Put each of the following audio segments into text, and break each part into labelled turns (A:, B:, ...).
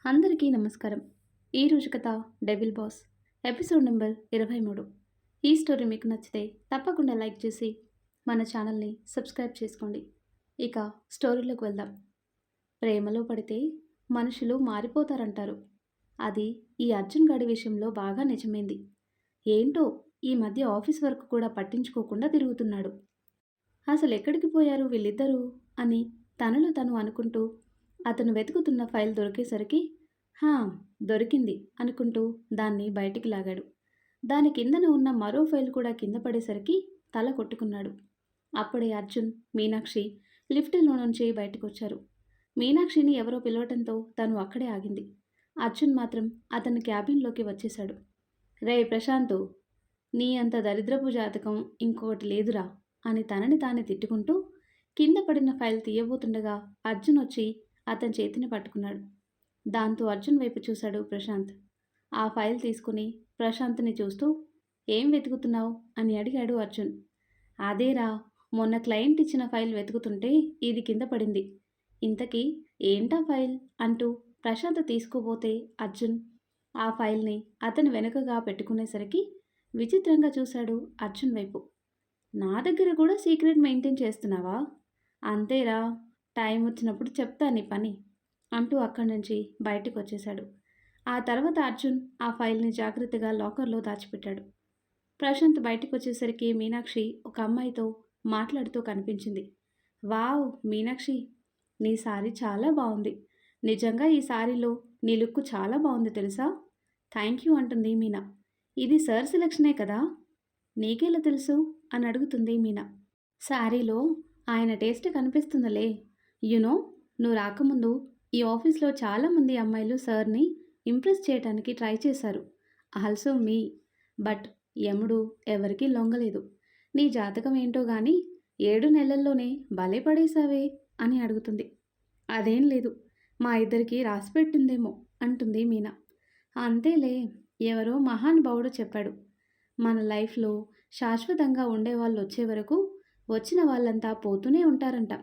A: అందరికీ నమస్కారం. ఈరోజు కథ డెవిల్ బాస్ ఎపిసోడ్ నెంబర్ 23. ఈ స్టోరీ మీకు నచ్చితే తప్పకుండా లైక్ చేసి మన ఛానల్ని సబ్స్క్రైబ్ చేసుకోండి. ఇక స్టోరీలోకి వెళ్దాం. ప్రేమలో పడితే మనుషులు మారిపోతారంటారు. అది ఈ అర్జున్ గాడి విషయంలో బాగా నిజమైంది. ఏంటో ఈ మధ్య ఆఫీస్ వర్క్ కూడా పట్టించుకోకుండా తిరుగుతున్నాడు. అసలు ఎక్కడికి పోయారు వీళ్ళిద్దరూ అని తనలో తను అనుకుంటూ అతను వెతుకుతున్న ఫైల్ దొరికేసరికి హా దొరికింది అనుకుంటూ దాన్ని బయటికి లాగాడు. దాని కిందన ఉన్న మరో ఫైల్ కూడా కింద పడేసరికి తల కొట్టుకున్నాడు. అప్పుడే అర్జున్, మీనాక్షి లిఫ్ట్లో నుంచి బయటకొచ్చారు. మీనాక్షిని ఎవరో పిలవటంతో తను అక్కడే ఆగింది. అర్జున్ మాత్రం అతని క్యాబిన్లోకి వచ్చేశాడు. రే ప్రశాంతు, నీ అంత దరిద్రపు జాతకం ఇంకొకటి లేదురా అని తనని తానే తిట్టుకుంటూ కింద పడిన ఫైల్ తీయబోతుండగా అర్జున్ వచ్చి అతని చేతిని పట్టుకున్నాడు. దాంతో అర్జున్ వైపు చూశాడు ప్రశాంత్. ఆ ఫైల్ తీసుకుని ప్రశాంత్ని చూస్తూ ఏం వెతుకుతున్నావు అని అడిగాడు అర్జున్. అదేరా, మొన్న క్లయింట్ ఇచ్చిన ఫైల్ వెతుకుతుంటే ఇది కింద పడింది. ఇంతకీ ఏంటా ఫైల్ అంటూ ప్రశాంత్ తీసుకోబోతే అర్జున్ ఆ ఫైల్ని అతని వెనుకగా పెట్టుకునేసరికి విచిత్రంగా చూశాడు అర్జున్ వైపు. నా దగ్గర కూడా సీక్రెట్ మెయింటైన్ చేస్తున్నావా? అంతేరా, టైం వచ్చినప్పుడు చెప్తా నీ పని అంటూ అక్కడి నుంచి బయటకు వచ్చేశాడు. ఆ తర్వాత అర్జున్ ఆ ఫైల్ని జాగ్రత్తగా లాకర్లో దాచిపెట్టాడు. ప్రశాంత్ బయటకు వచ్చేసరికి మీనాక్షి ఒక అమ్మాయితో మాట్లాడుతూ కనిపించింది. వావ్ మీనాక్షి, నీ సారీ చాలా బాగుంది. నిజంగా ఈ సారీలో నీ లుక్ చాలా బాగుంది తెలుసా? థ్యాంక్ యూ అంటుంది మీనా. ఇది సార్ సెలక్షనే కదా? నీకెలా తెలుసు అని అడుగుతుంది మీనా. శారీలో ఆయన టేస్ట్ కనిపిస్తుందిలే. యునో, నువ్వు రాకముందు ఈ ఆఫీస్లో చాలామంది అమ్మాయిలు సార్ని ఇంప్రెస్ చేయడానికి ట్రై చేశారు. Also me. బట్ యముడు ఎవరికీ లొంగలేదు. నీ జాతకం ఏంటో గాని 7 నెలల్లోనే భలే పడేశావే అని అడుగుతుంది. అదేం లేదు, మా ఇద్దరికి రాసిపెట్టిందేమో అంటుంది మీనా. అంతేలే, ఎవరో మహానుభావుడు చెప్పాడు, మన లైఫ్లో శాశ్వతంగా ఉండేవాళ్ళు వచ్చే వరకు వచ్చిన వాళ్ళంతా పోతూనే ఉంటారంట.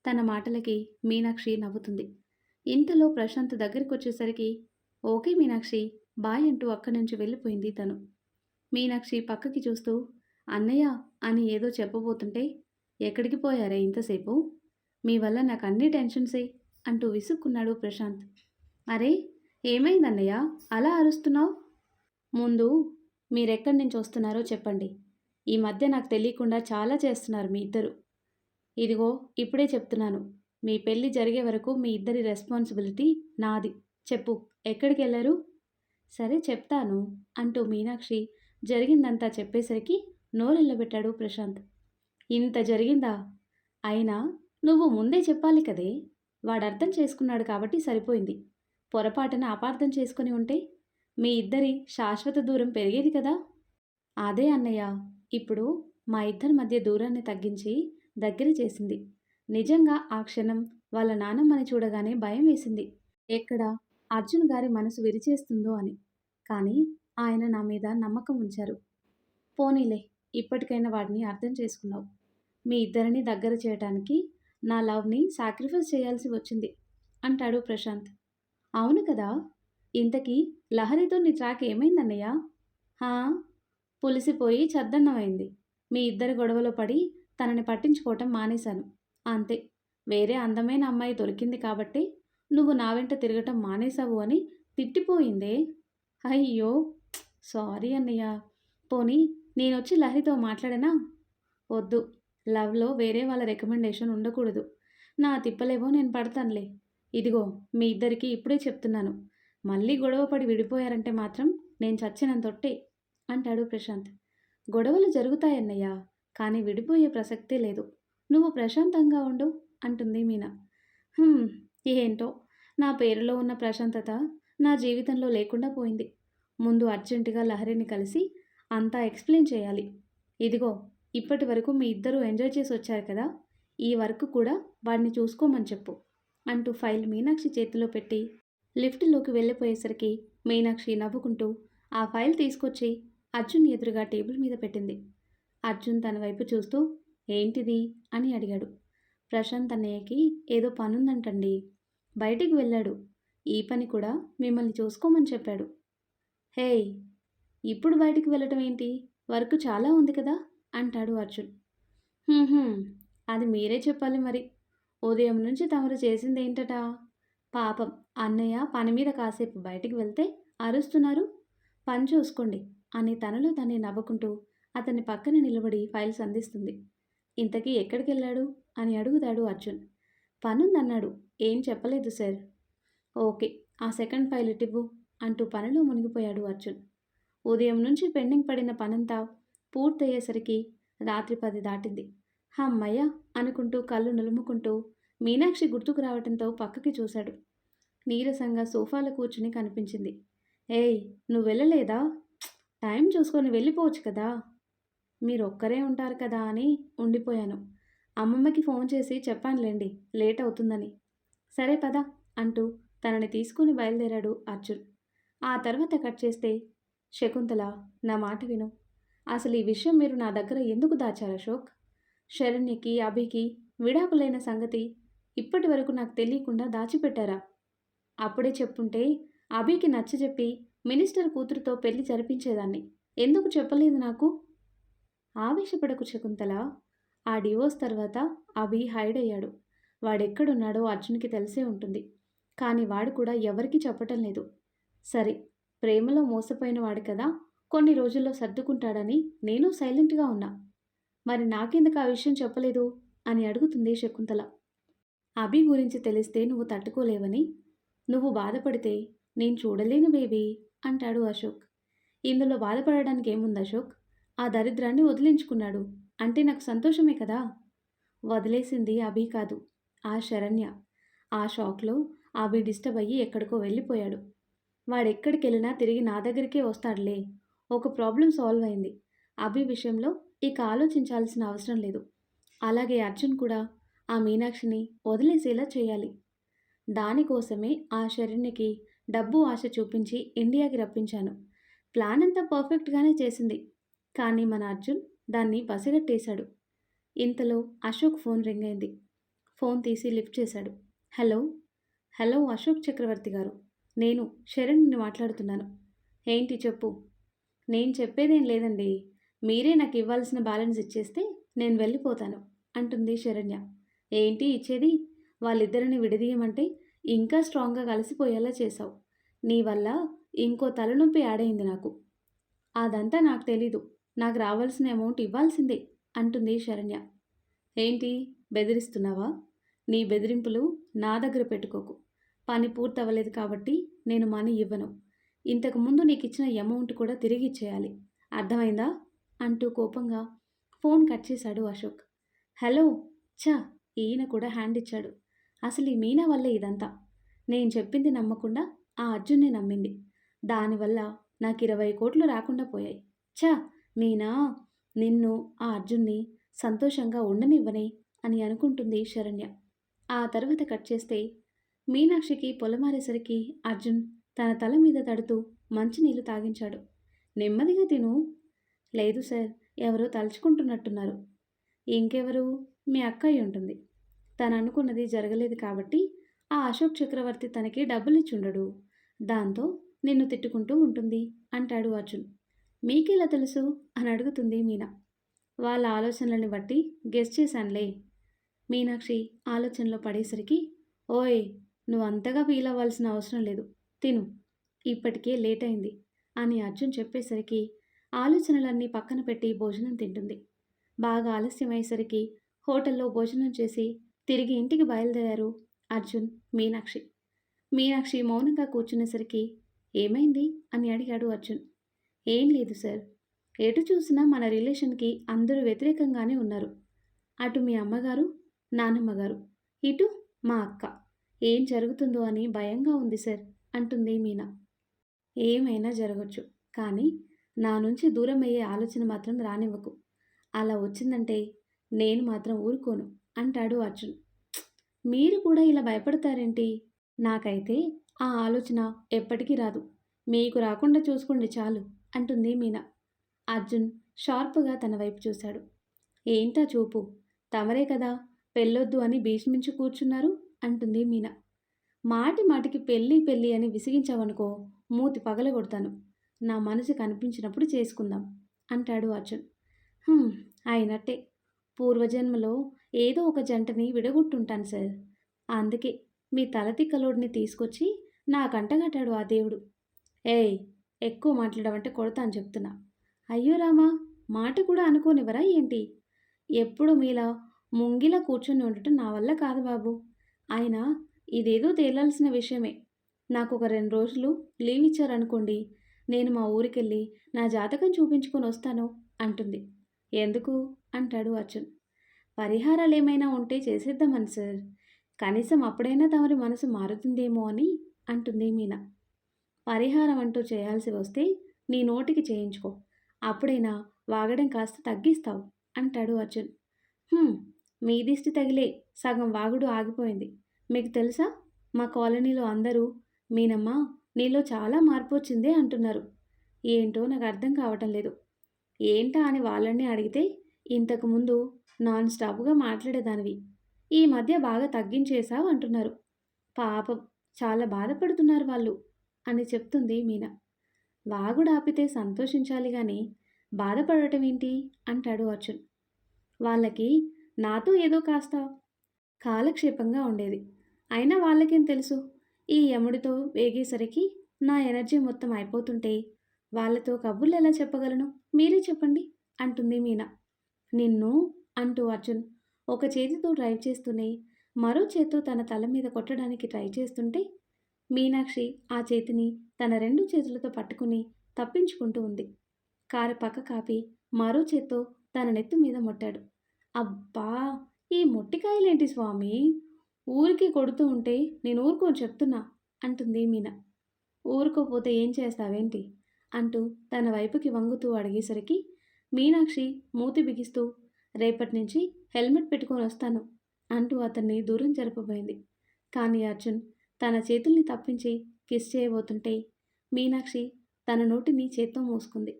A: తన మాటలకి మీనాక్షి నవ్వుతుంది. ఇంతలో ప్రశాంత్ దగ్గరికి వచ్చేసరికి ఓకే మీనాక్షి, బాయ్ అంటూ అక్కడి నుంచి వెళ్ళిపోయింది తను. మీనాక్షి పక్కకి చూస్తూ అన్నయ్య అని ఏదో చెప్పబోతుంటే ఎక్కడికి పోయారే ఇంతసేపు? మీ వల్ల నాకు అన్ని టెన్షన్సే అంటూ విసుక్కున్నాడు ప్రశాంత్. అరే ఏమైందన్నయ్య అలా అరుస్తున్నావు? ముందు మీరెక్కడి నుంచి వస్తున్నారో చెప్పండి. ఈ మధ్య నాకు తెలియకుండా చాలా చేస్తున్నారు మీ ఇద్దరు. ఇదిగో ఇప్పుడే చెప్తున్నాను, మీ పెళ్ళి జరిగే వరకు మీ ఇద్దరి రెస్పాన్సిబిలిటీ నాది. చెప్పు, ఎక్కడికి వెళ్ళారు? సరే చెప్తాను అంటూ మీనాక్షి జరిగిందంతా చెప్పేసరికి నోరెళ్ళబెట్టాడు ప్రశాంత్. ఇంత జరిగిందా? అయినా నువ్వు ముందే చెప్పాలి కదే. వాడు అర్థం చేసుకున్నాడు కాబట్టి సరిపోయింది. పొరపాటున అపార్థం చేసుకుని ఉంటే మీ ఇద్దరి శాశ్వత దూరం పెరిగేది కదా. అదే అన్నయ్య ఇప్పుడు మా ఇద్దరి మధ్య దూరాన్ని తగ్గించి దగ్గర చేసింది. నిజంగా ఆ క్షణం వాళ్ళ నానమ్మని చూడగానే భయం వేసింది, ఎక్కడ అర్జున్ గారి మనసు విరిచేస్తుందో అని. కానీ ఆయన నా మీద నమ్మకం ఉంచారు. పోనీలే, ఇప్పటికైనా వాడిని అర్థం చేసుకున్నావు. మీ ఇద్దరిని దగ్గర చేయడానికి నా లవ్ని సాక్రిఫైస్ చేయాల్సి వచ్చింది అంటాడు ప్రశాంత్. అవును కదా, ఇంతకీ లహరితో నీ ట్రాక్ ఏమైందన్నయ్య? హా, పులిసిపోయి చద్దన్నమైంది. మీ ఇద్దరి గొడవలో పడి తనని పట్టించుకోవటం మానేశాను అంతే. వేరే అందమైన అమ్మాయి దొరికింది కాబట్టి నువ్వు నా వెంట తిరగటం మానేశావు అని తిట్టిపోయిందే. అయ్యో సారీ అన్నయ్య. పోనీ నేనొచ్చి లహరితో మాట్లాడనా? వద్దు, లవ్లో వేరే వాళ్ళ రికమెండేషన్ ఉండకూడదు. నా తిప్పలేవో నేను పడతానులే. ఇదిగో మీ ఇద్దరికీ ఇప్పుడే చెప్తున్నాను, మళ్ళీ గొడవ పడి విడిపోయారంటే మాత్రం నేను చచ్చినంతొట్టే అంటాడు ప్రశాంత్. గొడవలు జరుగుతాయన్నయ్య, కానీ విడిపోయే ప్రసక్తే లేదు. నువ్వు ప్రశాంతంగా ఉండు అంటుంది మీనా. ఏంటో, నా పేరులో ఉన్న ప్రశాంతత నా జీవితంలో లేకుండా పోయింది. ముందు అర్జెంటుగా లహరిని కలిసి అంతా ఎక్స్ప్లెయిన్ చేయాలి. ఇదిగో ఇప్పటి వరకు మీ ఇద్దరూ ఎంజాయ్ చేసి వచ్చారు కదా, ఈ వర్క్ కూడా వాడిని చూసుకోమని చెప్పు అంటూ ఫైల్ మీనాక్షి చేతిలో పెట్టి లిఫ్ట్లోకి వెళ్ళిపోయేసరికి మీనాక్షి నవ్వుకుంటూ ఆ ఫైల్ తీసుకొచ్చి అర్జున్ ఎదురుగా టేబుల్ మీద పెట్టింది. అర్జున్ తన వైపు చూస్తూ ఏంటిది అని అడిగాడు. ప్రశాంత్ అన్నయ్యకి ఏదో పనుందంటండి, బయటికి వెళ్ళాడు. ఈ పని కూడా మిమ్మల్ని చూసుకోమని చెప్పాడు. హేయ్! ఇప్పుడు బయటికి వెళ్ళటం ఏంటి? వర్క్ చాలా ఉంది కదా అంటాడు అర్జున్. హుహు. అది మీరే చెప్పాలి మరి. ఉదయం నుంచి తమరు చేసిందేంటట? పాపం అన్నయ్య పని మీద కాసేపు బయటికి వెళ్తే అరుస్తున్నారు. పని చూసుకోండి అని తనలో తనే నవ్వుకుంటూ అతని పక్కన నిలబడి ఫైల్స్ అందిస్తుంది. ఇంతకీ ఎక్కడికెళ్ళాడు అని అడుగుతాడు అర్జున్. పనుందన్నాడు. ఏం చెప్పలేదు సార్. ఓకే. ఆ సెకండ్ ఫైల్ ఇటివ్వు అంటూ పనిలో మునిగిపోయాడు అర్జున్. ఉదయం నుంచి పెండింగ్ పడిన పనంతా పూర్తయ్యేసరికి రాత్రి 10 దాటింది. హమ్మయ్య అనుకుంటూ కళ్ళు నులుముకుంటూ మీనాక్షి గుర్తుకు రావటంతో పక్కకి చూశాడు. నీరసంగా సోఫాలో కూర్చుని కనిపించింది. ఏయ్! నువ్వెళ్ళలేదా? టైం చూసుకొని వెళ్ళిపోవచ్చు కదా. మీరొక్కరే ఉంటారు కదా అని ఉండిపోయాను. అమ్మమ్మకి ఫోన్ చేసి చెప్పానులేండి లేట్ అవుతుందని. సరే పద అంటూ తనని తీసుకుని బయలుదేరాడు అర్జున్. ఆ తర్వాత కట్ చేస్తే, శకుంతల నా మాట విను. అసలు ఈ విషయం మీరు నా దగ్గర ఎందుకు దాచారు అశోక్? శరణ్యకి, అభికి విడాకులైన సంగతి ఇప్పటి వరకు నాకు తెలియకుండా దాచిపెట్టారా? అప్పుడే చెప్పుంటే అభికి నచ్చజెప్పి మినిస్టర్ కూతురుతో పెళ్లి జరిపించేదాన్ని. ఎందుకు చెప్పలేదు నాకు? ఆవేశపడకు శకుంతల. ఆ డివోర్స్ తర్వాత అభి హైడ్ అయ్యాడు. వాడెక్కడున్నాడో అర్జున్కి తెలిసే ఉంటుంది. కానీ వాడు కూడా ఎవరికీ చెప్పటం లేదు. సరే, ప్రేమలో మోసపోయిన వాడు కదా, కొన్ని రోజుల్లో సర్దుకుంటాడని నేను సైలెంట్గా ఉన్నా. మరి నాకెందుకు ఆ విషయం చెప్పలేదు అని అడుగుతుంది శకుంతల. అభి గురించి తెలిస్తే నువ్వు తట్టుకోలేవని, నువ్వు బాధపడితే నేను చూడలేను బేబీ అంటాడు అశోక్. ఇందులో బాధపడడానికి ఏముంది అశోక్? ఆ దరిద్రాన్ని వదిలించుకున్నాడు అంటే నాకు సంతోషమే కదా. వదిలేసింది అభి కాదు, ఆ శరణ్య. ఆ షాక్లో అభి డిస్టర్బ్ అయ్యి ఎక్కడికో వెళ్ళిపోయాడు. వాడెక్కడికెళ్ళినా తిరిగి నా దగ్గరికే వస్తాడులే. ఒక ప్రాబ్లం సాల్వ్ అయింది. అభి విషయంలో ఇక ఆలోచించాల్సిన అవసరం లేదు. అలాగే అర్జున్ కూడా ఆ మీనాక్షిని వదిలేసేలా చేయాలి. దానికోసమే ఆ శరణ్యకి డబ్బు ఆశ చూపించి ఇండియాకి రప్పించాను. ప్లాన్ అంతా పర్ఫెక్ట్గానే చేసింది. కానీ మన అర్జున్ దాన్ని పసిగట్టేశాడు. ఇంతలో అశోక్ ఫోన్ రింగ్ అయింది. ఫోన్ తీసి లిఫ్ట్ చేశాడు. హలో. హలో అశోక్ చక్రవర్తి గారు. నేను శరణ్ని మాట్లాడుతున్నాను. ఏంటి చెప్పు. నేను చెప్పేదేం లేదండి. మీరే నాకు ఇవ్వాల్సిన బ్యాలెన్స్ ఇచ్చేస్తే నేను వెళ్ళిపోతాను అంటుంది శరణ్య. ఏంటి ఇచ్చేది? వాళ్ళిద్దరిని విడదీయమంటే ఇంకా స్ట్రాంగ్గా కలిసిపోయేలా చేశావు. నీ వల్ల ఇంకో తలనొప్పి యాడ్ అయింది నాకు. అదంతా నాకు తెలీదు. నాకు రావాల్సిన అమౌంట్ ఇవ్వాల్సిందే అంటుంది శరణ్య. ఏంటి బెదిరిస్తున్నావా? నీ బెదిరింపులు నా దగ్గర పెట్టుకోకు. పని పూర్తవ్వలేదు కాబట్టి నేను మనీ ఇవ్వను. ఇంతకుముందు నీకు ఇచ్చిన అమౌంట్ కూడా తిరిగి ఇచ్చేయాలి. అర్థమైందా అంటూ కోపంగా ఫోన్ కట్ చేశాడు అశోక్. హలో. ఛ, ఈయన కూడా హ్యాండ్ ఇచ్చాడు. అసలు ఈ మీనా వల్లే ఇదంతా. నేను చెప్పింది నమ్మకుండా ఆ అర్జున్ని నమ్మింది. దానివల్ల నాకు 20 కోట్లు రాకుండా పోయాయి. ఛ, మీనా, నిన్ను, ఆ అర్జున్ని సంతోషంగా ఉండనివ్వనే అని అనుకుంటుంది శరణ్య. ఆ తర్వాత కట్ చేస్తే, మీనాక్షికి పొలమారేసరికి అర్జున్ తన తల మీద తడుతూ మంచినీళ్ళు తాగించాడు. నెమ్మదిగా తిను. లేదు సార్, ఎవరో తలుచుకుంటున్నట్టున్నారు. ఇంకెవరు? మీ అక్కయ్య ఉంటుంది. తను అనుకున్నది జరగలేదు కాబట్టి ఆ అశోక్ చక్రవర్తి తనకి డబ్బులిచ్చుండడు. దాంతో నిన్ను తిట్టుకుంటూ ఉంటుంది అంటాడు అర్జున్. మీకెలా తెలుసు అని అడుగుతుంది మీనా. వాళ్ళ ఆలోచనలని బట్టి గెస్ చేశానులే. మీనాక్షి ఆలోచనలో పడేసరికి, ఓయ్, నువ్వు అంతగా ఫీల్ అవ్వాల్సిన అవసరం లేదు. తిను, ఇప్పటికే లేట్ అయింది అని అర్జున్ చెప్పేసరికి ఆలోచనలన్నీ పక్కన పెట్టి భోజనం తింటుంది. బాగా ఆలస్యమయ్యేసరికి హోటల్లో భోజనం చేసి తిరిగి ఇంటికి బయలుదేరారు అర్జున్, మీనాక్షి. మీనాక్షి మౌనంగా కూర్చునేసరికి, ఏమైంది అని అడిగాడు అర్జున్. ఏం లేదు సార్. ఎటు చూసినా మన రిలేషన్కి అందరూ వ్యతిరేకంగానే ఉన్నారు. అటు మీ అమ్మగారు, నానమ్మగారు, ఇటు మా అక్క. ఏం జరుగుతుందో అని భయంగా ఉంది సార్ అంటుంది మీనా. ఏమైనా జరగచ్చు, కానీ నా నుంచి దూరం అయ్యే ఆలోచన మాత్రం రానివ్వకు. అలా వచ్చిందంటే నేను మాత్రం ఊరుకోను అంటాడు అర్జున్. మీరు కూడా ఇలా భయపడతారేంటి? నాకైతే ఆ ఆలోచన ఎప్పటికీ రాదు. మీకు రాకుండా చూసుకోండి చాలు అంటుంది మీనా. అర్జున్ షార్ప్గా తన వైపు చూశాడు. ఏంటా చూపు? తమరే కదా పెళ్ళొద్దు అని భీష్మించి కూర్చున్నారు అంటుంది మీనా. మాటి మాటికి పెళ్ళి పెళ్ళి అని విసిగించావనుకో మూతి పగలగొడతాను. నా మనసు కనిపించినప్పుడు చేసుకుందాం అంటాడు అర్జున్. "హ్మ్, అయినట్టే. పూర్వజన్మలో ఏదో ఒక జంటని విడగొట్టుంటాను సార్. అందుకే మీ తలతిక్కలోడిని తీసుకొచ్చి నా కంటగట్టాడు ఆ దేవుడు. ఏయ్, ఎక్కువ మాట్లాడమంటే కొడతాను చెప్తున్నా." "అయ్యో రామా, మాట కూడా అనుకోనివ్వరా ఏంటి? ఎప్పుడు మీలా ముంగిలా కూర్చొని ఉండటం నా వల్ల కాదు బాబు. అయినా ఇదేదో తేలాల్సిన విషయమే. నాకొక 2 రోజులు లీవ్ ఇచ్చారనుకోండి, నేను మా ఊరికెళ్ళి నా జాతకం చూపించుకొని వస్తాను" అంటుంది. "ఎందుకు?" అంటాడు అర్జున్. "పరిహారాలేమైనా ఉంటే చేసేద్దామని సార్. కనీసం అప్పుడైనా తమరి మనసు మారుతుందేమో అని" అంటుంది మీనా. "పరిహారం అంటూ చేయాల్సి వస్తే నీ నోటికి చేయించుకో. అప్పుడైనా వాగడం కాస్త తగ్గిస్తావు" అంటాడు అర్జున్. "హ్మ్, మీ దిష్టి తగిలే సగం వాగుడు ఆగిపోయింది. మీకు తెలుసా, మా కాలనీలో అందరూ 'మీనమ్మ, నీలో చాలా మార్పొచ్చిందే' అంటున్నారు. ఏంటో నాకు అర్థం కావటం లేదు. ఏంటా అని వాళ్ళని అడిగితే, ఇంతకుముందు నాన్ స్టాప్‌గా మాట్లాడేదానివి. ఈ మధ్య బాగా తగ్గించేశావు అంటున్నారు. పాపం, చాలా బాధపడుతున్నారు వాళ్ళు" అని చెప్తుంది మీనా. "వాగుడాపితే సంతోషించాలి గానీ, బాధపడటం ఏంటి?" అంటాడు అర్జున్. "వాళ్ళకి నాతో ఏదో కాస్త కాలక్షేపంగా ఉండేది. అయినా వాళ్ళకేం తెలుసు, ఈ యముడితో వేగేసరికి నా ఎనర్జీ మొత్తం అయిపోతుంటే వాళ్ళతో కబుర్లు ఎలా చెప్పగలను? మీరే చెప్పండి" అంటుంది మీనా. "నిన్ను" అంటూ అర్జున్ ఒక చేతితో డ్రైవ్ చేస్తూనే మరో చేత్తో తన తల మీద కొట్టడానికి ట్రై చేస్తుంటే, మీనాక్షి ఆ చేతిని తన 2 చేతులతో పట్టుకుని తప్పించుకుంటూ ఉంది. కారు పక్క కాపి మరో చేత్తో తన నెత్తి మీద మొట్టాడు. "అబ్బా! ఈ మొట్టికాయలేంటి స్వామీ? ఊరికే కొడుతూ ఉంటే నేను ఊరుకోను చెప్తున్నా" అంటుంది మీనా. "ఊరుకోపోతే ఏం చేస్తావేంటి?" అంటూ తన వైపుకి వంగుతూ అడిగేసరికి మీనాక్షి మూతి బిగిస్తూ, "రేపటినుంచి హెల్మెట్ పెట్టుకొని వస్తాను" అంటూ అతన్ని దూరం జరపబోయింది. కానీ అర్జున్ తన చేతుల్ని తప్పించి కిస్ చేయబోతుంటే మీనాక్షి తన నోటిని చేత్తో మూసుకుంది.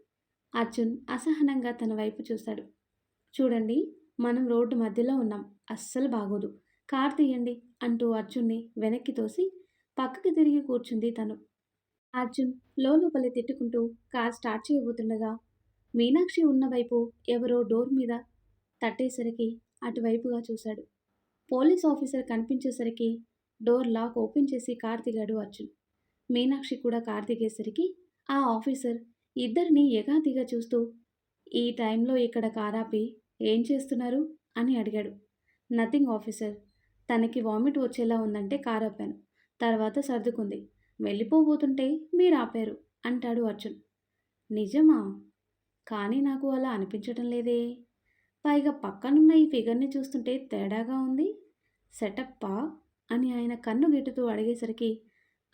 A: అర్జున్ అసహనంగా తన వైపు చూశాడు. "చూడండి, మనం రోడ్డు మధ్యలో ఉన్నాం. అస్సలు బాగోదు. కారు తీయండి" అంటూ అర్జున్ని వెనక్కి తోసి పక్కకి తిరిగి కూర్చుంది తను. అర్జున్ లోపలే తిట్టుకుంటూ కార్ స్టార్ట్ చేయబోతుండగా మీనాక్షి ఉన్న వైపు ఎవరో డోర్ మీద తట్టేసరికి అటువైపుగా చూశాడు. పోలీస్ ఆఫీసర్ కనిపించేసరికి డోర్ లాక్ ఓపెన్ చేసి కార్ దిగాడు అర్జున్. మీనాక్షి కూడా కార్ దిగేసరికి ఆ ఆఫీసర్ ఇద్దరిని ఎగాదిగా చూస్తూ, "ఈ టైంలో ఇక్కడ కారాపి ఏం చేస్తున్నారు?" అని అడిగాడు. "Nothing officer. తనకి వామిట్ వచ్చేలా ఉందంటే కారు ఆపాను. తర్వాత సర్దుకుంది. వెళ్ళిపోబోతుంటే మీరు ఆపారు" అంటాడు అర్జున్. "నిజమా? కానీ నాకు అలా అనిపించటం లేదే. పైగా పక్కనున్న ఈ ఫిగర్‌ని చూస్తుంటే తేడాగా ఉంది. సెటప్పా?" అని ఆయన కన్ను గిట్టుతూ అడిగేసరికి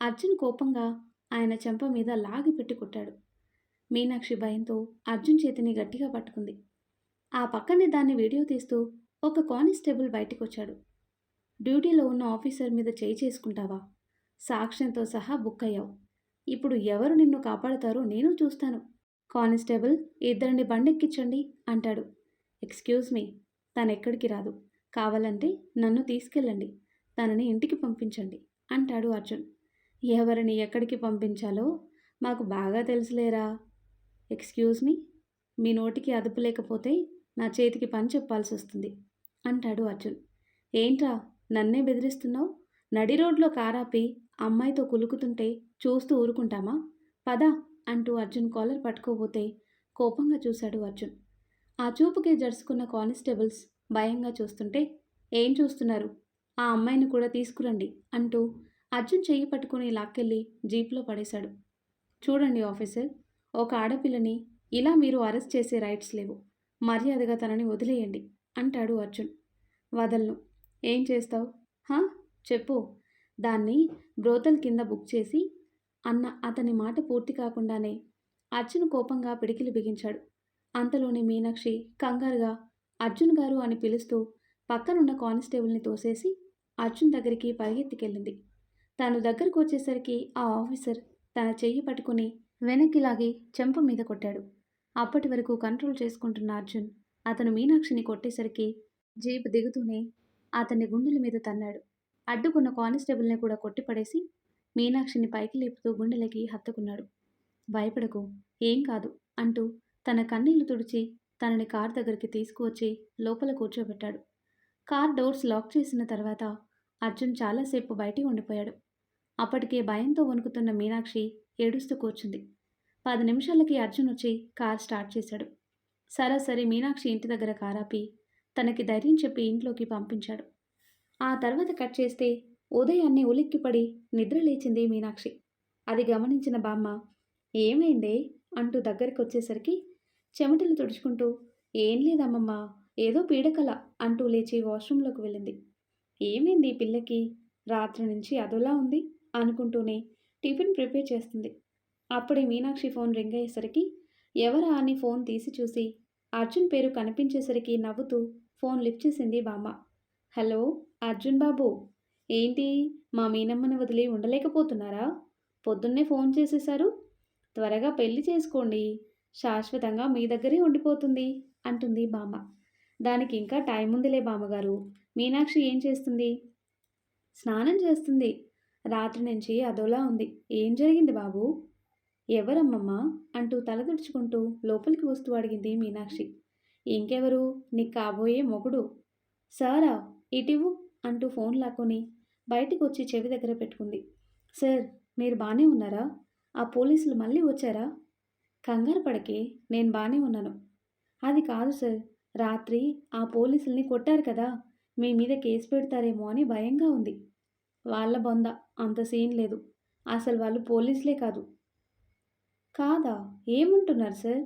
A: అర్జున్ కోపంగా ఆయన చెంప మీద లాగి పెట్టి కొట్టాడు. మీనాక్షి భయంతో అర్జున్ చేతిని గట్టిగా పట్టుకుంది. ఆ పక్కనే దాన్ని వీడియో తీస్తూ ఒక కానిస్టేబుల్ బయటికొచ్చాడు. "డ్యూటీలో ఉన్న ఆఫీసర్ మీద చేయి చేసుకుంటావా? సాక్ష్యంతో సహా బుక్ అయ్యావు. ఇప్పుడు ఎవరు నిన్ను కాపాడుతారో నేను చూస్తాను. కానిస్టేబుల్, ఇద్దరిని బండెక్కించండి" అంటాడు. "ఎక్స్క్యూజ్ మీ, తనెక్కడికి రాదు. కావాలంటే నన్ను తీసుకెళ్ళండి. తనని ఇంటికి పంపించండి" అంటాడు అర్జున్. "ఎవరిని ఎక్కడికి పంపించాలో మాకు బాగా తెలుసులేరా. ఎక్స్క్యూజ్ మీ, మీ నోటికి అదుపు లేకపోతే నా చేతికి పని చెప్పాల్సొస్తుంది" అంటాడు అర్జున్. "ఏంట్రా, నన్నే బెదిరిస్తున్నావు? నడి రోడ్లో కారాపి అమ్మాయితో కులుకుతుంటే చూస్తూ ఊరుకుంటామా? పద" అంటూ అర్జున్ కాలర్ పట్టుకోబోతే కోపంగా చూశాడు అర్జున్. ఆ చూపుకి జడుసుకున్న కానిస్టేబుల్స్ భయంగా చూస్తుంటే, "ఏం చూస్తున్నారు? ఆ అమ్మాయిని కూడా తీసుకురండి" అంటూ అర్జున్ చెయ్యి పట్టుకుని లాక్కెళ్ళి జీప్లో పడేశాడు. "చూడండి ఆఫీసర్, ఒక ఆడపిల్లని ఇలా మీరు అరెస్ట్ చేసే రైట్స్ లేవు. మర్యాదగా తనని వదిలేయండి" అంటాడు అర్జున్. "వదలను. ఏం చేస్తావు? హా, చెప్పు." "దాన్ని బ్రోతల్ కింద బుక్ చేసి" అన్న అతని మాట పూర్తి కాకుండానే అర్జున్ కోపంగా పిడికిలి బిగించాడు. అంతలోనే మీనాక్షి కంగారుగా "అర్జున్ గారు" అని పిలుస్తూ పక్కనున్న కానిస్టేబుల్ని తోసేసి అర్జున్ దగ్గరికి పరిగెత్తికెళ్ళింది. తాను దగ్గరకు వచ్చేసరికి ఆ ఆఫీసర్ తన చెయ్యి పట్టుకుని వెనక్కి లాగి చెంప మీద కొట్టాడు. అప్పటి వరకు కంట్రోల్ చేసుకుంటున్న అర్జున్ అతను మీనాక్షిని కొట్టేసరికి జీప్ దిగుతూనే అతన్ని గుండెల మీద తన్నాడు. అడ్డుకున్న కానిస్టేబుల్ని కూడా కొట్టిపడేసి మీనాక్షిని పైకి లేపుతూ గుండెలకి హత్తుకున్నాడు. భయపడకు, ఏం కాదు అంటూ తన కన్నీళ్లు తుడిచి తనని కార్ దగ్గరికి తీసుకువచ్చి లోపల కూర్చోబెట్టాడు. కార్ డోర్స్ లాక్ చేసిన తర్వాత అర్జున్ చాలాసేపు బయటే ఉండిపోయాడు. అప్పటికే భయంతో వణుకుతున్న మీనాక్షి ఏడుస్తూ కూర్చుంది. 10 నిమిషాలకి అర్జున్ వచ్చి కార్ స్టార్ట్ చేశాడు. సరాసరి మీనాక్షి ఇంటి దగ్గర కారాపి తనకి ధైర్యం చెప్పి ఇంట్లోకి పంపించాడు. ఆ తర్వాత కట్ చేస్తే ఉదయాన్నే ఉలిక్కిపడి నిద్ర లేచింది మీనాక్షి. అది గమనించిన బామ్మ ఏమైందే అంటూ దగ్గరికి వచ్చేసరికి చెమటలు తుడుచుకుంటూ ఏం లేదమ్మమ్మ, ఏదో పీడకల అంటూ లేచి వాష్రూంలోకి వెళ్ళింది. ఏమైంది ఈ పిల్లకి, రాత్రి నుంచి అదోలా ఉంది అనుకుంటూనే టిఫిన్ ప్రిపేర్ చేస్తుంది. అప్పుడే మీనాక్షి ఫోన్ రింగ్ అయ్యేసరికి ఎవరా అని ఫోన్ తీసి చూసి అర్జున్ పేరు కనిపించేసరికి నవ్వుతూ ఫోన్ లిఫ్ట్ చేసింది బామ్మ. హలో అర్జున్ బాబు, ఏంటి మా మీనమ్మని వదిలి ఉండలేకపోతున్నారా? పొద్దున్నే ఫోన్ చేసేశారు. త్వరగా పెళ్లి చేసుకోండి, శాశ్వతంగా మీ దగ్గరే ఉండిపోతుంది అంటుంది బామ్మ. దానికి ఇంకా టైం ఉందిలే బామ్మగారు. మీనాక్షి ఏం చేస్తుంది? స్నానం చేస్తుంది. రాత్రి నుంచి అదోలా ఉంది. ఏం జరిగింది బాబు? ఎవరమ్మమ్మ అంటూ తలదుడుచుకుంటూ లోపలికి వస్తూ అడిగింది మీనాక్షి. ఇంకెవరు, నీకు కాబోయే మొగుడు. సారా, ఇటివు అంటూ ఫోన్ లాక్కొని బయటికి వచ్చి చెవి దగ్గర పెట్టుకుంది. సార్, మీరు బాగానే ఉన్నారా? ఆ పోలీసులు మళ్ళీ వచ్చారా? కంగారు పడకే, నేను బాగానే ఉన్నాను. అది కాదు సార్, రాత్రి ఆ పోలీసుల్ని కొట్టారు కదా, మీ మీద కేసు పెడతారేమో అని భయంగా ఉంది. వాళ్ళ బొంద, అంత సీన్ లేదు. అసలు వాళ్ళు పోలీసులే కాదు. కాదా? ఏమంటున్నారు సార్?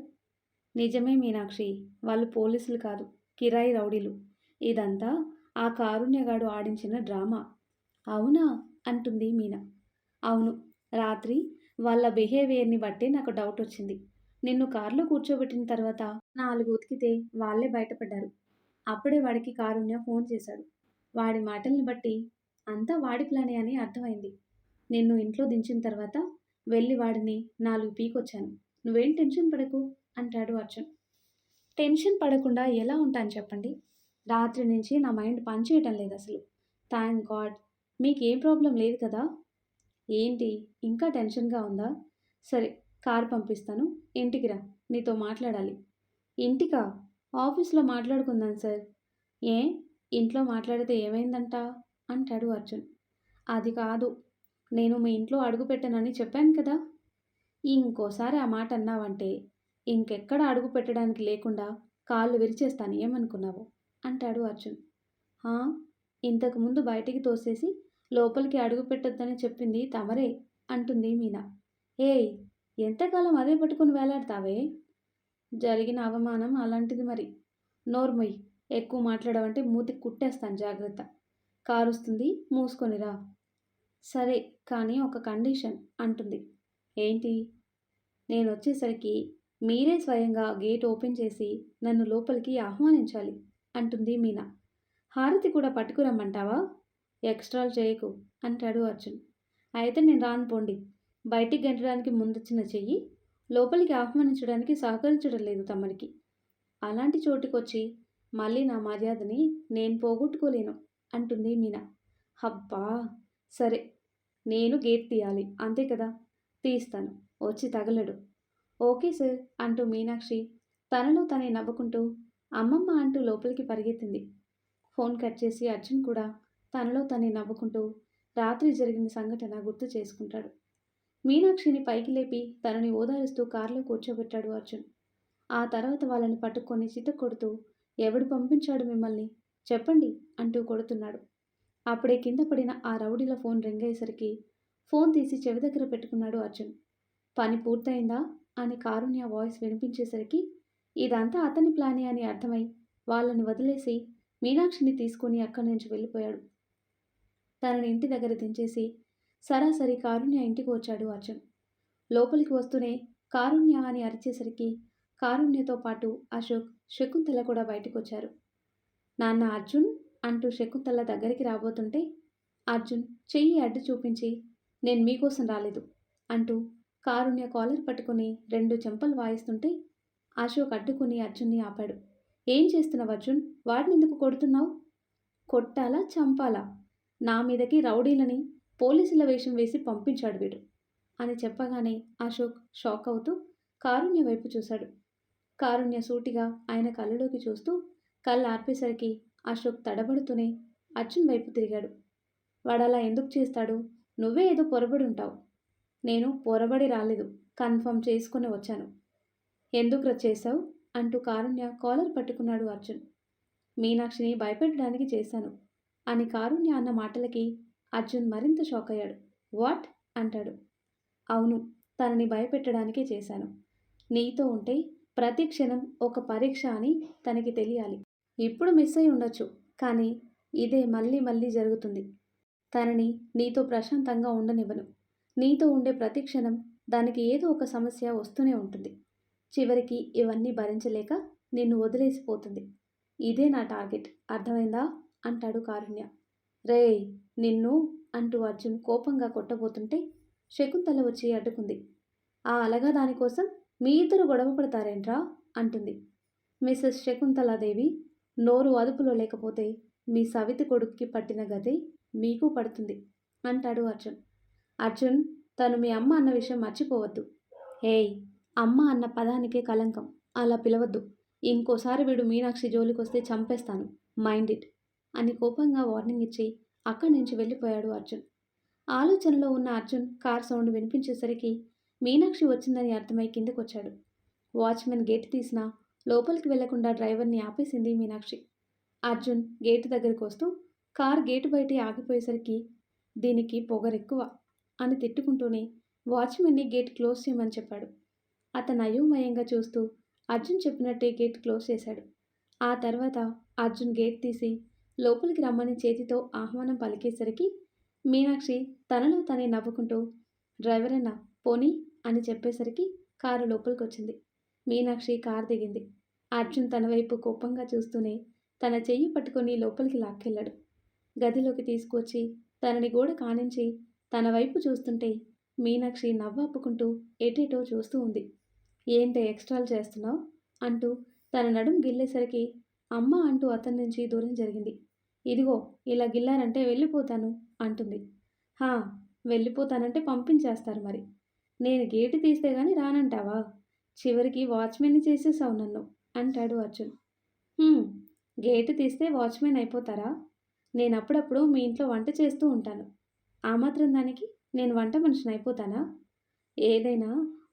A: నిజమే మీనాక్షి, వాళ్ళు పోలీసులు కాదు, కిరాయి రౌడీలు. ఇదంతా ఆ కారుణ్యగాడు ఆడించిన డ్రామా. అవునా అంటుంది మీనా. అవును, రాత్రి వాళ్ళ బిహేవియర్ని బట్టి నాకు డౌట్ వచ్చింది. నిన్ను కారులో కూర్చోబెట్టిన తర్వాత 4 ఉతికితే వాళ్ళే బయటపడ్డారు. అప్పుడే వాడికి కారుణ్య ఫోన్ చేశాడు. వాడి మాటల్ని బట్టి అంతా వాడి ప్లానే అని అర్థమైంది. నిన్ను ఇంట్లో దించిన తర్వాత వెళ్ళి వాడిని 4 పీకొచ్చాను. నువ్వేం టెన్షన్ పడకు అంటాడు అర్జున్. టెన్షన్ పడకుండా ఎలా ఉంటాను చెప్పండి? రాత్రి నుంచి నా మైండ్ పనిచేయటం లేదు అసలు. Thank God. మీకేం ప్రాబ్లం లేదు కదా? ఏంటి ఇంకా టెన్షన్గా ఉందా? సరే, కారు పంపిస్తాను, ఇంటికి రా, నీతో మాట్లాడాలి. ఇంటికా? ఆఫీస్లో మాట్లాడుకుందాం సార్. ఏ, ఇంట్లో మాట్లాడితే ఏమైందంట అంటాడు అర్జున్. అది కాదు, నేను మీ ఇంట్లో అడుగు పెట్టనని చెప్పాను కదా. ఇంకోసారి ఆ మాట అన్నావంటే ఇంకెక్కడ అడుగు పెట్టడానికి లేకుండా కాళ్ళు విరిచేస్తాను, ఏమనుకున్నావు అంటాడు అర్జున్. ఇంతకుముందు బయటికి తోసేసి లోపలికి అడుగు పెట్టొద్దని చెప్పింది తమరే అంటుంది మీనా. ఏయ్, ఎంతకాలం అదే పట్టుకుని వేలాడతావే? జరిగిన అవమానం అలాంటిది మరి. నోర్మొయ్, ఎక్కువ మాట్లాడవంటే మూతికి కుట్టేస్తాను, జాగ్రత్త. కారుస్తుంది, మూసుకొనిరా. సరే, కానీ ఒక కండిషన్ అంటుంది. ఏంటి? నేను వచ్చేసరికి మీరే స్వయంగా గేట్ ఓపెన్ చేసి నన్ను లోపలికి ఆహ్వానించాలి అంటుంది మీనా. హారతి కూడా పట్టుకురమ్మంటావా? ఎక్స్ట్రాలు చేయకు అంటాడు అర్జున్. అయితే నేను రాను పోండి. బయటికి గెంటడానికి ముందొచ్చిన చెయ్యి లోపలికి ఆహ్వానించడానికి సహకరించడం లేదు తమరికి. అలాంటి చోటుకొచ్చి మళ్ళీ నా మర్యాదని నేను పోగొట్టుకోలేను అంటుంది మీనా. అబ్బా, సరే, నేను గేట్ తీయాలి అంతే కదా, తీస్తాను, వచ్చి తగలడు. ఓకే సార్ అంటూ మీనాక్షి తనలో తనే నవ్వుకుంటూ అమ్మమ్మ అంటూ లోపలికి పరిగెత్తింది. ఫోన్ కట్ చేసి అర్జున్ కూడా తనలో తనే నవ్వుకుంటూ రాత్రి జరిగిన సంఘటన గుర్తు చేసుకుంటాడు. మీనాక్షిని పైకి లేపి తనని ఓదారుస్తూ కారులో కూర్చోబెట్టాడు అర్జున్. ఆ తర్వాత వాళ్ళని పట్టుకొని చితక్కొడుతూ ఎవడు పంపించాడు మిమ్మల్ని చెప్పండి అంటూ కొడుతున్నాడు. అప్పుడే కింద పడిన ఆ రౌడీల ఫోన్ రింగ్ అయ్యేసరికి ఫోన్ తీసి చెవి దగ్గర పెట్టుకున్నాడు అర్జున్. పని పూర్తయిందా అని కారుణ్య వాయిస్ వినిపించేసరికి ఇదంతా అతని ప్లానే అని అర్థమై వాళ్ళని వదిలేసి మీనాక్షిని తీసుకుని అక్కడి నుంచి వెళ్ళిపోయాడు. తనని ఇంటి దగ్గర దించేసి సరాసరి కారుణ్య ఇంటికి వచ్చాడు అర్జున్. లోపలికి వస్తూనే కారుణ్య అని అరిచేసరికి కారుణ్యతో పాటు అశోక్, శకుంతల కూడా బయటకు వచ్చారు. నాన్న అర్జున్ అంటూ శకుంతల దగ్గరికి రాబోతుంటే అర్జున్ చెయ్యి అడ్డు చూపించి నేను మీకోసం రాలేదు అంటూ కారుణ్య కాలర్ పట్టుకుని 2 చెంపలు వాయిస్తుంటే అశోక్ అడ్డుకుని అర్జున్ని ఆపాడు. ఏం చేస్తున్నావు అర్జున్? వాడిని ఎందుకు కొడుతున్నావు? కొట్టాలా చంపాలా? నా మీదకి రౌడీలని పోలీసుల వేషం వేసి పంపించాడు వీడు అని చెప్పగానే అశోక్ షాక్ అవుతూ కారుణ్య వైపు చూశాడు. కారుణ్య సూటిగా ఆయన కళ్ళలోకి చూస్తూ కళ్ళు ఆర్పేసరికి అశోక్ తడబడుతూనే అర్జున్ వైపు తిరిగాడు. వాడలా ఎందుకు చేస్తాడు? నువ్వే ఏదో పొరబడి ఉంటావు. నేను పొరబడి రాలేదు, కన్ఫర్మ్ చేసుకుని వచ్చాను. ఎందుకు చేశావు అంటూ కారుణ్య కాలర్ పట్టుకున్నాడు అర్జున్. మీనాక్షిని భయపెట్టడానికి చేశాను అని కారుణ్య అన్న మాటలకి అర్జున్ మరింత షాక్ అయ్యాడు. వాట్ అంటాడు. అవును, తనని భయపెట్టడానికే చేశాను. నీతో ఉంటే ప్రతి క్షణం ఒక పరీక్ష అని తనకి తెలియాలి. ఇప్పుడు మిస్ అయి ఉండొచ్చు, కానీ ఇదే మళ్ళీ మళ్ళీ జరుగుతుంది. తనని నీతో ప్రశాంతంగా ఉండనివ్వను. నీతో ఉండే ప్రతి క్షణం దానికి ఏదో ఒక సమస్య వస్తూనే ఉంటుంది. చివరికి ఇవన్నీ భరించలేక నిన్ను వదిలేసిపోతుంది. ఇదే నా టార్గెట్, అర్థమైందా అంటాడు కారుణ్య. రేయ్ నిన్ను అంటూ అర్జున్ కోపంగా కొట్టబోతుంటే శకుంతల వచ్చి అడ్డుకుంది. ఆ అలగా దానికోసం మీ ఇద్దరు గొడవ పడతారేంట్రా అంటుంది. మిస్సెస్ శకుంతలాదేవి, నోరు అదుపులో లేకపోతే మీ సవితి కొడుక్కి పట్టిన గతే మీకు పడుతుంది అంటాడు అర్జున్. అర్జున్, తను మీ అమ్మ అన్న విషయం మర్చిపోవద్దు. ఏయ్, అమ్మ అన్న పదానికే కలంకం, అలా పిలవద్దు. ఇంకోసారి వీడు మీనాక్షి జోలికొస్తే చంపేస్తాను, మైండ్ ఇట్ అని కోపంగా వార్నింగ్ ఇచ్చి అక్కడి నుంచి వెళ్ళిపోయాడు అర్జున్. ఆలోచనలో ఉన్న అర్జున్ కార్ సౌండ్ వినిపించేసరికి మీనాక్షి వచ్చిందని అర్థమై కిందకొచ్చాడు. వాచ్మెన్ గేటు తీసినా లోపలికి వెళ్లకుండా డ్రైవర్ని ఆపేసింది మీనాక్షి. అర్జున్ గేటు దగ్గరికి వస్తూ కార్ గేటు బయటే ఆగిపోయేసరికి దీనికి పొగరెక్కువ అని తిట్టుకుంటూనే వాచ్మెన్ని గేట్ క్లోజ్ చేయమని చెప్పాడు. అతను అయోమయంగా చూస్తూ అర్జున్ చెప్పినట్టే గేట్ క్లోజ్ చేశాడు. ఆ తర్వాత అర్జున్ గేట్ తీసి లోపలికి రమ్మని చేతితో ఆహ్వానం పలికేసరికి మీనాక్షి తనలో తనే నవ్వుకుంటూ డ్రైవర్ అన్న పోనీ అని చెప్పేసరికి కారు లోపలికి వచ్చింది. మీనాక్షి కారు దిగింది. అర్జున్ తన వైపు కోపంగా చూస్తూనే తన చెయ్యి పట్టుకొని లోపలికి లాక్కెళ్ళాడు. గదిలోకి తీసుకొచ్చి తనని గోడ కానించి తన వైపు చూస్తుంటే మీనాక్షి నవ్వాపుకుంటూ ఎటేటో చూస్తూ ఉంది. ఏంటి ఎక్స్ట్రాలు చేస్తున్నావు అంటూ తన నడుం గిల్లేసరికి అమ్మ అంటూ అతని నుంచి దూరం జరిగింది. ఇదిగో ఇలా గిల్లారంటే వెళ్ళిపోతాను అంటుంది. హా, వెళ్ళిపోతానంటే పంపించేస్తారు మరి. నేను గేటు తీస్తే గాని రానంటావా? చివరికి వాచ్మెన్ని చేసేసావు నన్ను అంటాడు అర్జున్. గేటు తీస్తే వాచ్మెన్ అయిపోతారా? నేను అప్పుడప్పుడు మీ ఇంట్లో వంట చేస్తూ ఉంటాను. ఆ మాత్రం దానికి నేను వంట మనిషిని అయిపోతానా? ఏదైనా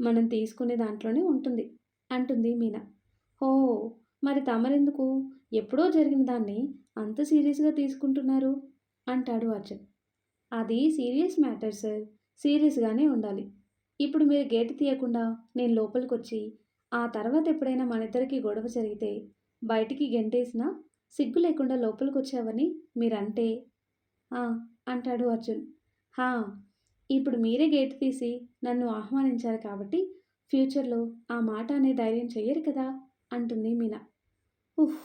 A: మనం తీసుకునే దాంట్లోనే ఉంటుంది అంటుంది మీనా. ఓ, మరి తమరెందుకు ఎప్పుడో జరిగిన దాన్ని అంత సీరియస్గా తీసుకుంటున్నారు అంటాడు అర్జున్. అది సీరియస్ మ్యాటర్ సార్, సీరియస్గానే ఉండాలి. ఇప్పుడు మీరు గేటు తీయకుండా నేను లోపలికి వచ్చి ఆ తర్వాత ఎప్పుడైనా మన ఇద్దరికి గొడవ జరిగితే బయటికి గెంటేసినా సిగ్గు లేకుండా లోపలికి వచ్చావని మీరంటే అంటాడు అర్జున్. హా, ఇప్పుడు మీరే గేటు తీసి నన్ను ఆహ్వానించారు కాబట్టి ఫ్యూచర్లో ఆ మాట అనే ధైర్యం చెయ్యరు కదా అంటుంది మీనా. ఉఫ్,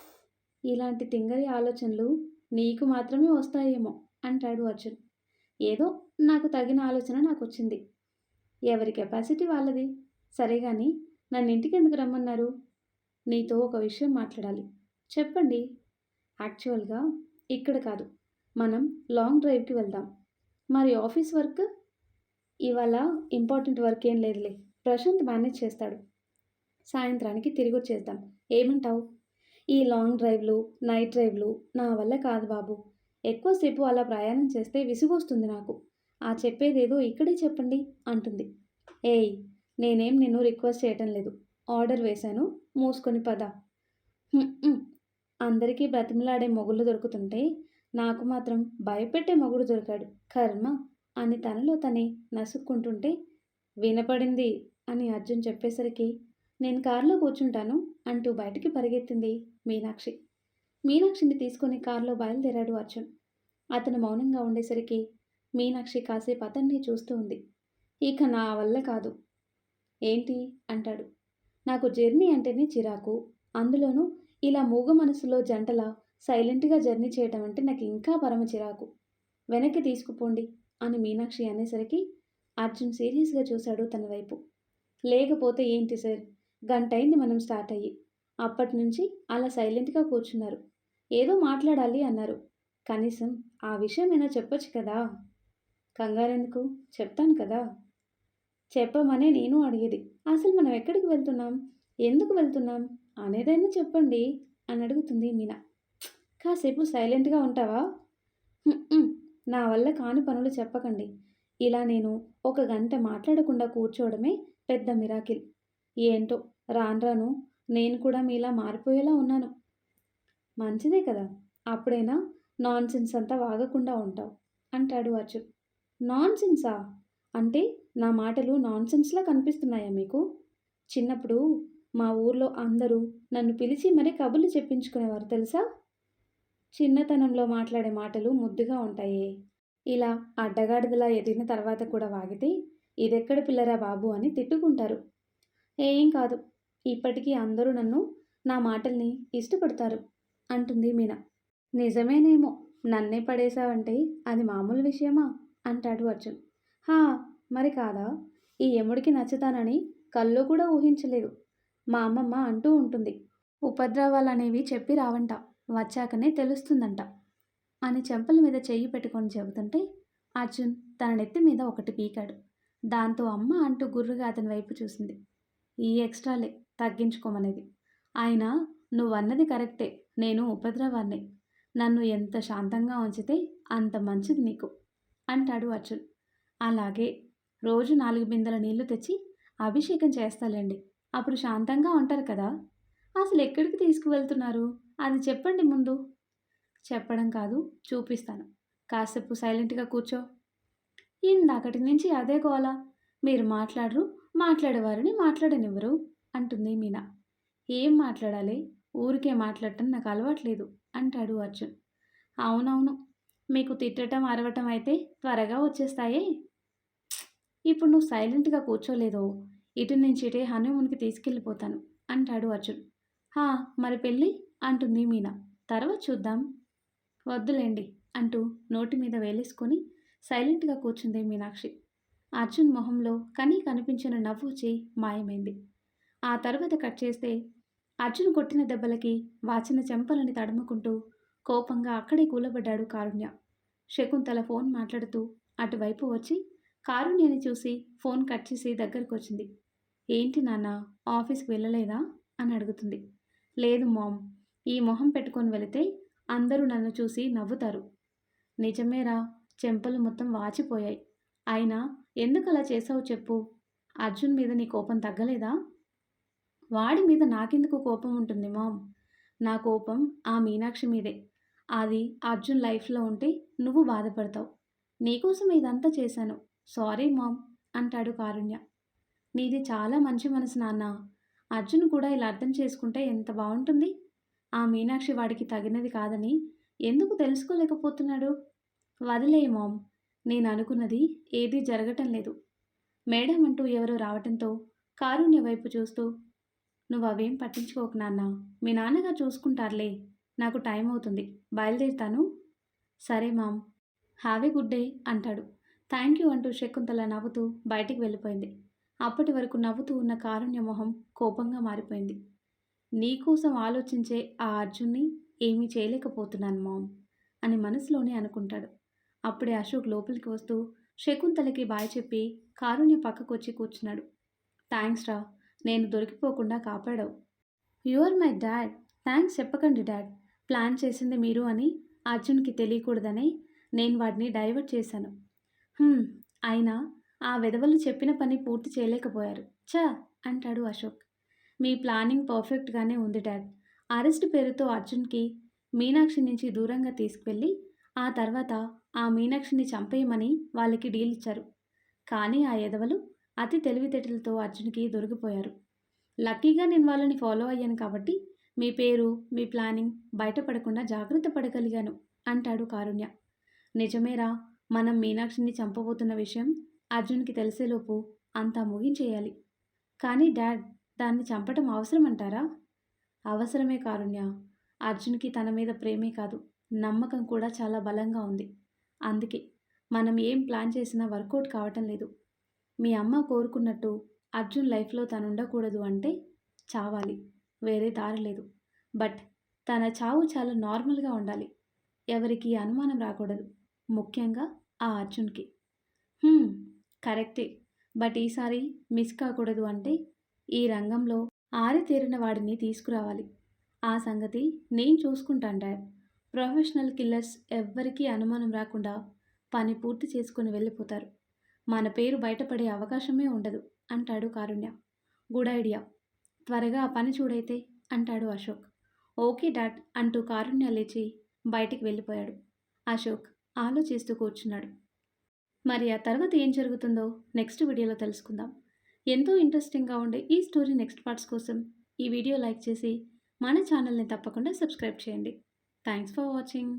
A: ఇలాంటి తింగరి ఆలోచనలు నీకు మాత్రమే వస్తాయేమో అంటాడు అర్జున్. ఏదో నాకు తగిన ఆలోచన నాకు వచ్చింది. ఎవరి కెపాసిటీ వాళ్ళది. సరే కానీ నన్ను ఇంటికి ఎందుకు రమ్మన్నారు? నీతో ఒక విషయం మాట్లాడాలి. చెప్పండి. యాక్చువల్గా ఇక్కడ కాదు, మనం లాంగ్ డ్రైవ్కి వెళ్దాం. మరి ఆఫీస్ వర్క్? ఇవాళ ఇంపార్టెంట్ వర్క్ ఏం లేదులే, ప్రశాంత్ మేనేజ్ చేస్తాడు. సాయంత్రానికి తిరిగి వచ్చేద్దాం, ఏమంటావు? ఈ లాంగ్ డ్రైవ్లు నైట్ డ్రైవ్లు నా వల్ల కాదు బాబు. ఎక్కువసేపు అలా ప్రయాణం చేస్తే విసుగొస్తుంది నాకు. ఆ చెప్పేదేదో ఇక్కడే చెప్పండి అంటుంది. ఏయ్, నేనేం నిన్ను రిక్వెస్ట్ చేయటం లేదు, ఆర్డర్ వేశాను, మూసుకొని పద. అందరికీ బ్రతిమలాడే మొగుళ్ళు దొరుకుతుంటే నాకు మాత్రం భయపెట్టే మొగుడు దొరికాడు, కర్మ అని తనలో తనే నసుక్కుంటుంటే వినపడింది అని అర్జున్ చెప్పేసరికి నేను కారులో కూర్చుంటాను అంటూ బయటికి పరిగెత్తింది మీనాక్షి. మీనాక్షిని తీసుకొని కారులో బయలుదేరాడు అర్జున్. అతను మౌనంగా ఉండేసరికి మీనాక్షి కాసేపు అతన్ని చూస్తూ ఉంది. ఇక నా వల్ల కాదు. ఏంటి అంటాడు. నాకు జర్నీ అంటేనే చిరాకు, అందులోనూ ఇలా మూగ మనసులో జంటలా సైలెంట్గా జర్నీ చేయటం అంటే నాకు ఇంకా పరమ చిరాకు. వెనక్కి తీసుకుపోండి అని మీనాక్షి అనేసరికి అర్జున్ సీరియస్గా చూశాడు తన వైపు. లేకపోతే ఏంటి సార్, గంటైంది మనం స్టార్ట్ అయ్యి, అప్పటి నుంచి అలా సైలెంట్గా కూర్చున్నారు. ఏదో మాట్లాడాలి అన్నారు, కనీసం ఆ విషయమైనా చెప్పొచ్చు కదా! కంగారెందుకు? చెప్తాను కదా! చెప్పమనే నేను అడిగేది. అసలు మనం ఎక్కడికి వెళ్తున్నాం? ఎందుకు వెళ్తున్నాం? అనేదైనా చెప్పండి అని అడుగుతుంది మీనా. కాసేపు సైలెంట్‌గా ఉంటావా? హ్మ్. నా వల్ల కాని పనులు చెప్పకండి. ఇలా నేను ఒక గంట మాట్లాడకుండా కూర్చోవడమే పెద్ద మిరాకిల్. ఏంటో రాను రాను నేను కూడా మీలా మారిపోయేలా ఉన్నాను. మంచిదే కదా! అప్పుడైనా నాన్‌సెన్స్ అంతా వాగకుండా ఉంటావు అంటాడు అర్జున్. నాన్‌సెన్సా? అంటే నా మాటలు నాన్‌సెన్స్‌లా కనిపిస్తున్నాయా మీకు? చిన్నప్పుడు మా ఊర్లో అందరూ నన్ను పిలిచి మరీ కబుర్లు చెప్పించుకునేవారు తెలుసా? చిన్నతనంలో మాట్లాడే మాటలు ముద్దుగా ఉంటాయే. ఇలా అడ్డగాడిదలా ఎదిగిన తర్వాత కూడా వాగితే ఇదెక్కడ పిల్లరా బాబు అని తిట్టుకుంటారు. ఏం కాదు. ఇప్పటికీ అందరూ నన్ను నా మాటల్ని ఇష్టపడతారు అంటుంది మీనా. నిజమేనేమో. నన్నే పడేశావంటే అది మామూలు విషయమా? అంటాడు అర్జున్. హా! మరి కాదా? ఈ యముడికి నచ్చుతానని కల్లో కూడా ఊహించలేదు. మా అమ్మమ్మ అంటూ ఉంటుంది. ఉపద్రవాలనేవి చెప్పి రావంట. వచ్చాకనే తెలుస్తుందంట అని చెంపల మీద చెయ్యి పెట్టుకొని చెబుతుంటే అర్జున్ తన నెత్తి మీద ఒకటి పీకాడు. దాంతో అమ్మ అంటూ గుర్రుగా అతని వైపు చూసింది. ఈ ఎక్స్ట్రాలే తగ్గించుకోమనేది. అయినా నువ్వన్నది కరెక్టే. నేను ఉపద్రవాన్నే. నన్ను ఎంత శాంతంగా ఉంచితే అంత మంచిది నీకు అంటాడు అర్జున్. అలాగే రోజు 4 బిందెల నీళ్లు తెచ్చి అభిషేకం చేస్తాలేండి. అప్పుడు శాంతంగా ఉంటారు కదా! అసలు ఎక్కడికి తీసుకువెళ్తున్నారు? అది చెప్పండి ముందు. చెప్పడం కాదు, చూపిస్తాను. కాసేపు సైలెంట్‌గా కూర్చో. ఇందాకటి నుంచి అదే గోల. మీరు మాట్లాడరు, మాట్లాడేవారిని మాట్లాడనివ్వరు అంటుంది మీనా. ఏం మాట్లాడాలి? ఊరికే మాట్లాడటం నాకు అలవాట్లేదు అంటాడు అర్జున్. అవునవును. మీకు తిట్టటం, అరవటం అయితే త్వరగా వచ్చేస్తాయే. ఇప్పుడు నువ్వు సైలెంట్‌గా కూర్చోలేదో ఇటు నుంచి ఇటే హనీమూన్‌కి తీసుకెళ్ళిపోతాను అంటాడు అర్జున్. హా! మరి పెళ్ళి? అంటుంది మీనా. తర్వాత చూద్దాం. వద్దులేండి అంటూ నోటి మీద వేలేసుకొని సైలెంట్‌గా కూర్చుంది మీనాక్షి. అర్జున్ మొహంలో కనిపించిన నవ్వు వచ్చి మాయమైంది. ఆ తర్వాత కట్ చేస్తే అర్జున్ కొట్టిన దెబ్బలకి వాచిన చెంపలని తడుముకుంటూ కోపంగా అక్కడే కూలబడ్డాడు కారుణ్య. శకుంతల ఫోన్ మాట్లాడుతూ అటువైపు వచ్చి కారుణ్యని చూసి ఫోన్ కట్ చేసి దగ్గరకొచ్చింది. ఏంటి నాన్న, ఆఫీస్‌కి వెళ్ళలేదా అని అడుగుతుంది. లేదు మామ్, ఈ మొహం పెట్టుకొని వెళితే అందరూ నన్ను చూసి నవ్వుతారు. నిజమేరా, చెంపలు మొత్తం వాచిపోయాయి. అయినా ఎందుకలా చేసావు చెప్పు? అర్జున్ మీద నీ కోపం తగ్గలేదా? వాడి మీద నాకెందుకు కోపం ఉంటుంది మామ్? నా కోపం ఆ మీనాక్షి మీదే. అది అర్జున్ లైఫ్‌లో ఉంటే నువ్వు బాధపడతావు. నీకోసం ఇదంతా చేశాను. సారీ మామ్ అంటాడు కారుణ్య. నీది చాలా మంచి మనసు నాన్న. అర్జున్ కూడా ఇలా అర్థం చేసుకుంటే ఎంత బావుంటుంది. ఆ మీనాక్షి వాడికి తగినది కాదని ఎందుకు తెలుసుకోలేకపోతున్నాడు? వదిలేయ్ మామ్. నేను అనుకున్నది ఏదీ జరగటం లేదు. మేడం అంటూ ఎవరో రావటంతో కారుణ్య వైపు చూస్తూ నువ్వవేం పట్టించుకోకు నాన్న. మీ నాన్నగారు చూసుకుంటారులే. నాకు టైం అవుతుంది. బయలుదేరుతాను. సరే ma'am. Have a good day అంటాడు. థ్యాంక్ యూ అంటూ శకుంతల నవ్వుతూ బయటికి వెళ్ళిపోయింది. అప్పటి వరకు నవ్వుతూ ఉన్న కారుణ్య మొహం కోపంగా మారిపోయింది. నీకోసం ఆలోచించే ఆ అర్జున్ని ఏమీ చేయలేకపోతున్నాను మామ్ అని మనసులోనే అనుకుంటాడు. అప్పుడే అశోక్ లోపలికి వస్తూ శకుంతలకి బాయ్ చెప్పి కారుణ్య పక్కకొచ్చి కూర్చున్నాడు. థ్యాంక్స్ రా, నేను దొరికిపోకుండా కాపాడావు. You are my dad. Thanks చెప్పకండి డాడ్. ప్లాన్ చేసింది మీరు అని అర్జున్కి తెలియకూడదనే నేను వాడిని డైవర్ట్ చేశాను. హ్మ్. అయినా ఆ వెధవలు చెప్పిన పని పూర్తి చేయలేకపోయారు. ఛ! అంటాడు అశోక్. మీ ప్లానింగ్ పర్ఫెక్ట్‌గానే ఉంది డాడ్. అరెస్ట్ పేరుతో అర్జున్‌కి మీనాక్షి నుంచి దూరంగా తీసుకువెళ్ళి, ఆ తర్వాత ఆ మీనాక్షిని చంపేయమని వాళ్ళకి డీల్ ఇచ్చారు. కానీ ఆ ఎదవలు అతి తెలివితేటలతో అర్జున్‌కి దొరికిపోయారు. లక్కీగా నేను వాళ్ళని ఫాలో అయ్యాను కాబట్టి మీ పేరు, మీ ప్లానింగ్ బయటపడకుండా జాగ్రత్త పడగలిగాను అంటాడు కారుణ్య. నిజమేరా, మనం మీనాక్షిని చంపబోతున్న విషయం అర్జున్‌కి తెలిసేలోపు అంతా ముగించేయాలి. కానీ డాడ్, దాన్ని చంపటం అవసరమంటారా? అవసరమే కారుణ్య. అర్జున్‌కి తన మీద ప్రేమే కాదు, నమ్మకం కూడా చాలా బలంగా ఉంది. అందుకే మనం ఏం ప్లాన్ చేసినా వర్కౌట్ కావటం లేదు. మీ అమ్మ కోరుకున్నట్టు అర్జున్ లైఫ్‌లో తనుండకూడదు అంటే చావాలి. వేరే దారి లేదు. బట్ తన చావు చాలా నార్మల్‌గా ఉండాలి. ఎవరికీ అనుమానం రాకూడదు. ముఖ్యంగా ఆ అర్జున్‌కి. హ్మ్. కరెక్టే. బట్ ఈసారి మిస్ కాకూడదు అంటే ఈ రంగంలో ఆరితేరిన వాడిని తీసుకురావాలి. ఆ సంగతి నేను చూసుకుంటాను డాడ్. ప్రొఫెషనల్ కిల్లర్స్ ఎవ్వరికీ అనుమానం రాకుండా పని పూర్తి చేసుకొని వెళ్ళిపోతారు. మన పేరు బయటపడే అవకాశమే ఉండదు అంటాడు కారుణ్య. Good idea. త్వరగా ఆ పని చూడైతే అంటాడు అశోక్. ఓకే డాడ్ అంటూ కారుణ్య లేచి బయటికి వెళ్ళిపోయాడు. అశోక్ ఆలోచిస్తూ కూర్చున్నాడు. మరి ఆ తర్వాత ఏం జరుగుతుందో నెక్స్ట్ వీడియోలో తెలుసుకుందాం. ఎంతో ఇంట్రెస్టింగ్గా ఉండే ఈ స్టోరీ నెక్స్ట్ పార్ట్స్ కోసం ఈ వీడియో లైక్ చేసి మన ఛానల్ని తప్పకుండా సబ్స్క్రైబ్ చేయండి. Thanks for watching.